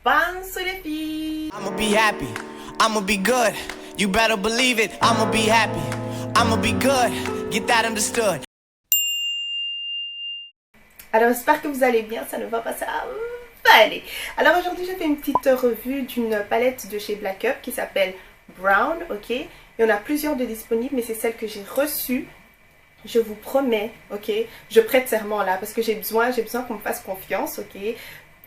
pinceau les filles. I'ma be happy, I'ma be good. You better believe it, I'ma be happy, I'ma be good. Get that understood. Alors j'espère que vous allez bien, ça ne va pas, ça va aller. Alors aujourd'hui je fais une petite revue d'une palette de chez Black Up qui s'appelle Brown, ok. Il y en a plusieurs de disponibles mais c'est celle que j'ai reçue. Je vous promets, ok, je prête serment là parce que j'ai besoin qu'on me fasse confiance, ok.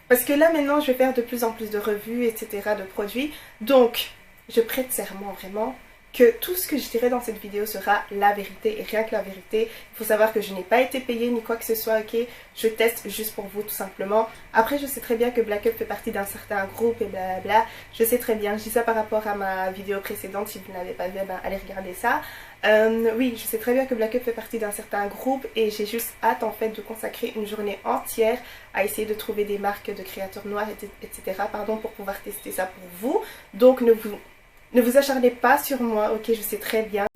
Parce que là maintenant je vais faire de plus en plus de revues, etc. de produits. Donc je prête serment vraiment que tout ce que je dirai dans cette vidéo sera la vérité et rien que la vérité. Il faut savoir que je n'ai pas été payée ni quoi que ce soit, ok. Je teste juste pour vous tout simplement. Après je sais très bien que Black Up fait partie d'un certain groupe et blablabla. Je sais très bien, je dis ça par rapport à ma vidéo précédente. Si vous ne l'avez pas vu, ben, allez regarder ça. Oui, je sais très bien que Black Up fait partie d'un certain groupe et j'ai juste hâte en fait de consacrer une journée entière à essayer de trouver des marques de créateurs noirs, etc. Pardon, pour pouvoir tester ça pour vous. Donc ne vous acharnez pas sur moi, ok, je sais très bien.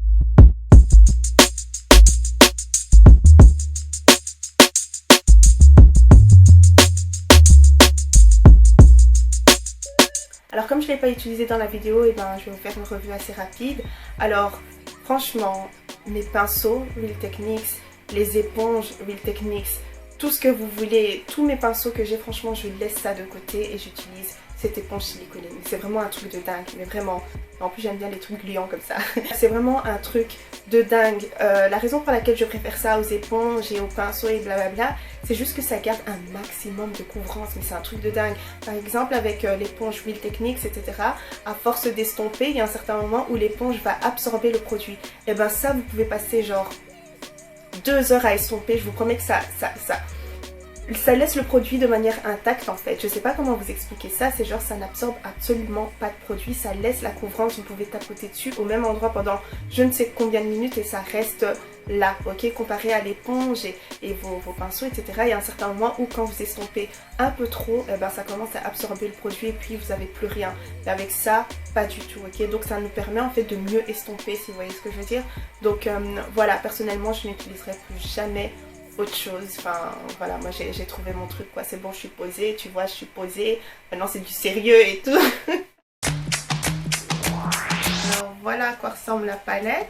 Alors comme je ne l'ai pas utilisé dans la vidéo, et ben, je vais vous faire une revue assez rapide. Alors franchement, mes pinceaux Real Techniques, les éponges Real Techniques, tout ce que vous voulez, tous mes pinceaux que j'ai, franchement je laisse ça de côté et j'utilise cette éponge siliconée. C'est vraiment un truc de dingue, mais vraiment. En plus j'aime bien les trucs gluants comme ça. C'est vraiment un truc de dingue. La raison pour laquelle je préfère ça aux éponges et aux pinceaux et blablabla, c'est juste que ça garde un maximum de couvrance, mais c'est un truc de dingue. Par exemple avec l'éponge Real Techniques, etc. À force d'estomper, il y a un certain moment où l'éponge va absorber le produit. Et ben ça, vous pouvez passer genre 2 heures à estomper, je vous promets que ça laisse le produit de manière intacte en fait. Je sais pas comment vous expliquer ça, c'est genre ça n'absorbe absolument pas de produit, ça laisse la couvrance, vous pouvez tapoter dessus au même endroit pendant je ne sais combien de minutes et ça reste là, ok, comparé à l'éponge et vos pinceaux, etc. Il y a un certain moment où quand vous estompez un peu trop, eh ben, ça commence à absorber le produit et puis vous n'avez plus rien. Mais avec ça, pas du tout, ok. Donc ça nous permet en fait de mieux estomper, si vous voyez ce que je veux dire. Donc voilà, personnellement je n'utiliserai plus jamais autre chose. Enfin voilà, moi j'ai trouvé mon truc quoi, c'est bon, je suis posée, tu vois, je suis posée, maintenant c'est du sérieux et tout. Alors voilà à quoi ressemble la palette.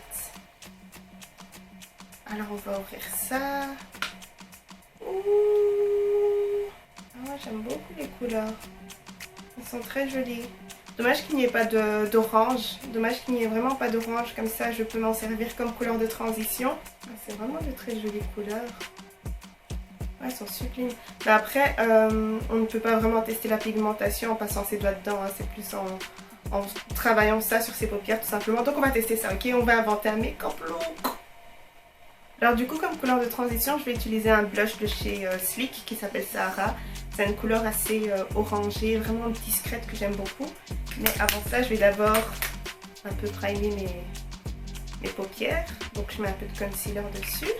Alors on va ouvrir ça. Ouh. Ah, j'aime beaucoup les couleurs, elles sont très jolies. Dommage qu'il n'y ait pas d'orange, dommage qu'il n'y ait vraiment pas d'orange, comme ça je peux m'en servir comme couleur de transition. C'est vraiment de très jolies couleurs. Ouais, elles sont sublimes. Mais après, on ne peut pas vraiment tester la pigmentation en passant ses doigts dedans, hein. C'est plus en travaillant ça sur ses paupières tout simplement. Donc on va tester ça, ok? On va inventer un make-up look. Alors du coup, comme couleur de transition, je vais utiliser un blush de chez Sleek qui s'appelle Sahara. C'est une couleur assez orangée, vraiment discrète que j'aime beaucoup. Mais avant ça, je vais d'abord un peu primer mes paupières. Donc je mets un peu de concealer dessus.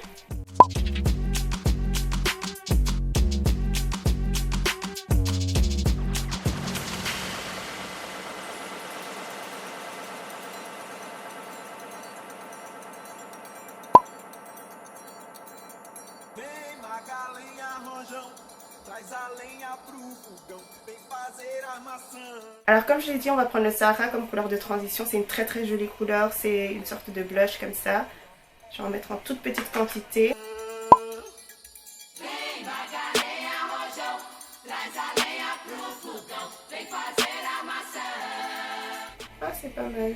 Alors comme je l'ai dit, on va prendre le Sahara comme couleur de transition. C'est une très très jolie couleur, c'est une sorte de blush comme ça. Je vais en mettre en toute petite quantité. Ah, c'est pas mal.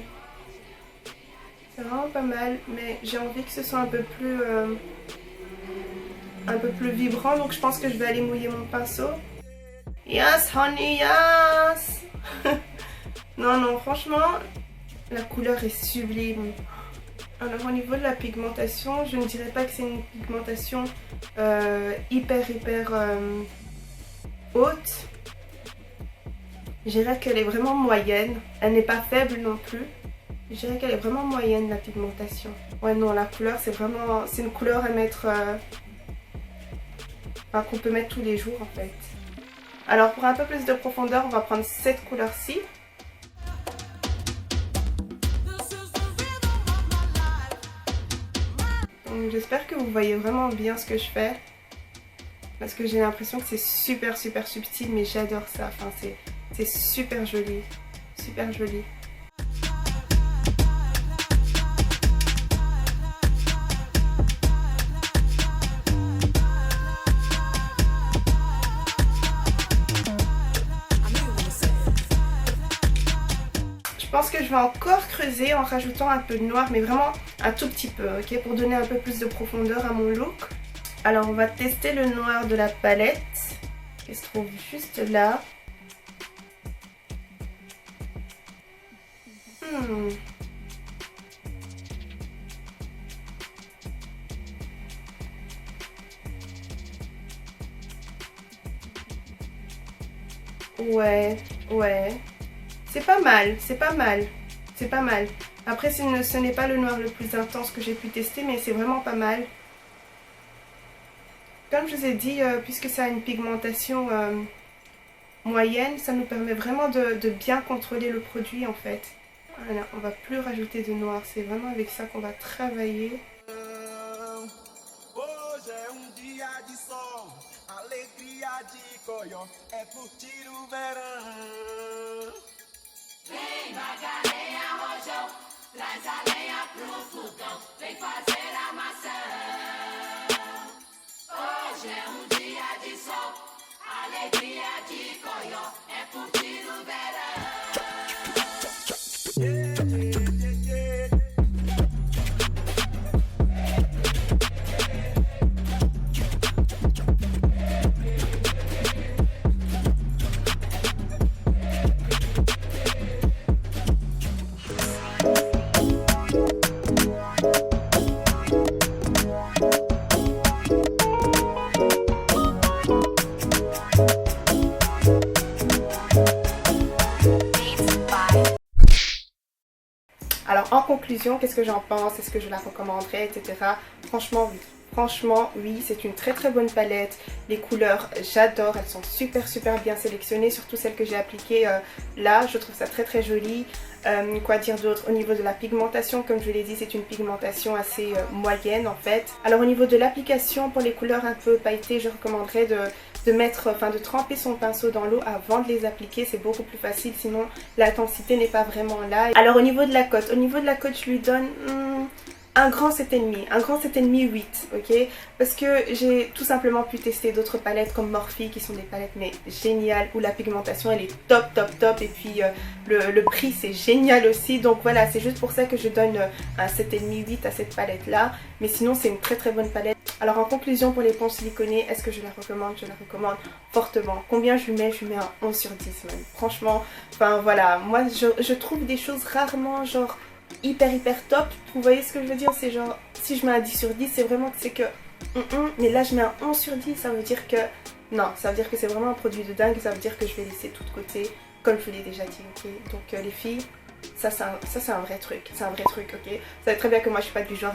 C'est vraiment pas mal, mais j'ai envie que ce soit un peu plus vibrant, donc je pense que je vais aller mouiller mon pinceau. Yes honey, yes. Non, franchement, la couleur est sublime. Alors au niveau de la pigmentation, je ne dirais pas que c'est une pigmentation hyper haute. Je dirais qu'elle est vraiment moyenne. Elle n'est pas faible non plus. Je dirais qu'elle est vraiment moyenne, la pigmentation. Ouais non, la couleur c'est une couleur à mettre... Enfin, qu'on peut mettre tous les jours en fait. Alors pour un peu plus de profondeur, on va prendre cette couleur-ci. J'espère que vous voyez vraiment bien ce que je fais. Parce que j'ai l'impression que c'est super subtil, mais j'adore ça. Enfin, C'est super joli, super joli. Je pense que je vais encore creuser en rajoutant un peu de noir, mais vraiment un tout petit peu, ok, pour donner un peu plus de profondeur à mon look. Alors on va tester le noir de la palette, qui se trouve juste là. Ouais, ouais. C'est pas mal, c'est pas mal. C'est pas mal. Après, ce n'est pas le noir le plus intense que j'ai pu tester, mais c'est vraiment pas mal. Comme je vous ai dit, puisque ça a une pigmentation moyenne, ça nous permet vraiment de bien contrôler le produit en fait. Voilà, on va plus rajouter de noir, c'est vraiment avec ça qu'on va travailler. Alors en conclusion, qu'est-ce que j'en pense? Est-ce que je la recommanderais, etc. Franchement oui. Franchement oui, c'est une très très bonne palette. Les couleurs, j'adore, elles sont super bien sélectionnées. Surtout celles que j'ai appliquées là, je trouve ça très très joli. Quoi dire d'autre? Au niveau de la pigmentation, comme je l'ai dit, c'est une pigmentation assez moyenne en fait. Alors au niveau de l'application, pour les couleurs un peu pailletées, je recommanderais de tremper son pinceau dans l'eau avant de les appliquer. C'est beaucoup plus facile, sinon l'intensité n'est pas vraiment là. Alors au niveau de la cote, je lui donne un grand 7,5, un grand 7,5 8, ok? Parce que j'ai tout simplement pu tester d'autres palettes comme Morphe qui sont des palettes mais géniales, où la pigmentation elle est top et puis le prix c'est génial aussi. Donc voilà, c'est juste pour ça que je donne un 7,5 8 à cette palette là. Mais sinon c'est une très bonne palette. Alors en conclusion, pour l'éponge siliconée, est-ce que je la recommande? Je la recommande fortement. Combien je lui mets? Je lui mets un 11 sur 10 même. Franchement, enfin voilà, moi je trouve des choses rarement genre hyper top. Vous voyez ce que je veux dire? C'est genre, si je mets un 10 sur 10, c'est vraiment que c'est que mais là je mets un 11 sur 10, ça veut dire que non, ça veut dire que c'est vraiment un produit de dingue. Ça veut dire que je vais laisser tout de côté, comme je vous l'ai déjà dit, ok? Donc les filles, ça c'est un vrai truc, c'est un vrai truc, ok? Vous savez très bien que moi je suis pas du genre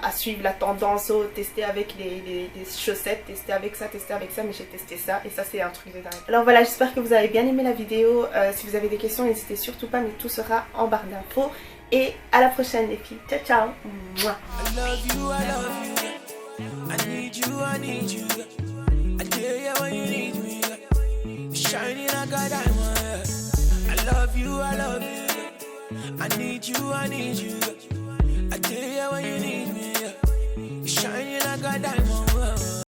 à suivre la tendance, tester avec les chaussettes, tester avec ça, mais j'ai testé ça et ça c'est un truc de dingue. Alors voilà, j'espère que vous avez bien aimé la vidéo. Si vous avez des questions, n'hésitez surtout pas, mais tout sera en barre d'infos. Et à la prochaine les filles, ciao ciao. Mouah. I tell you when you need me, shining like a diamond.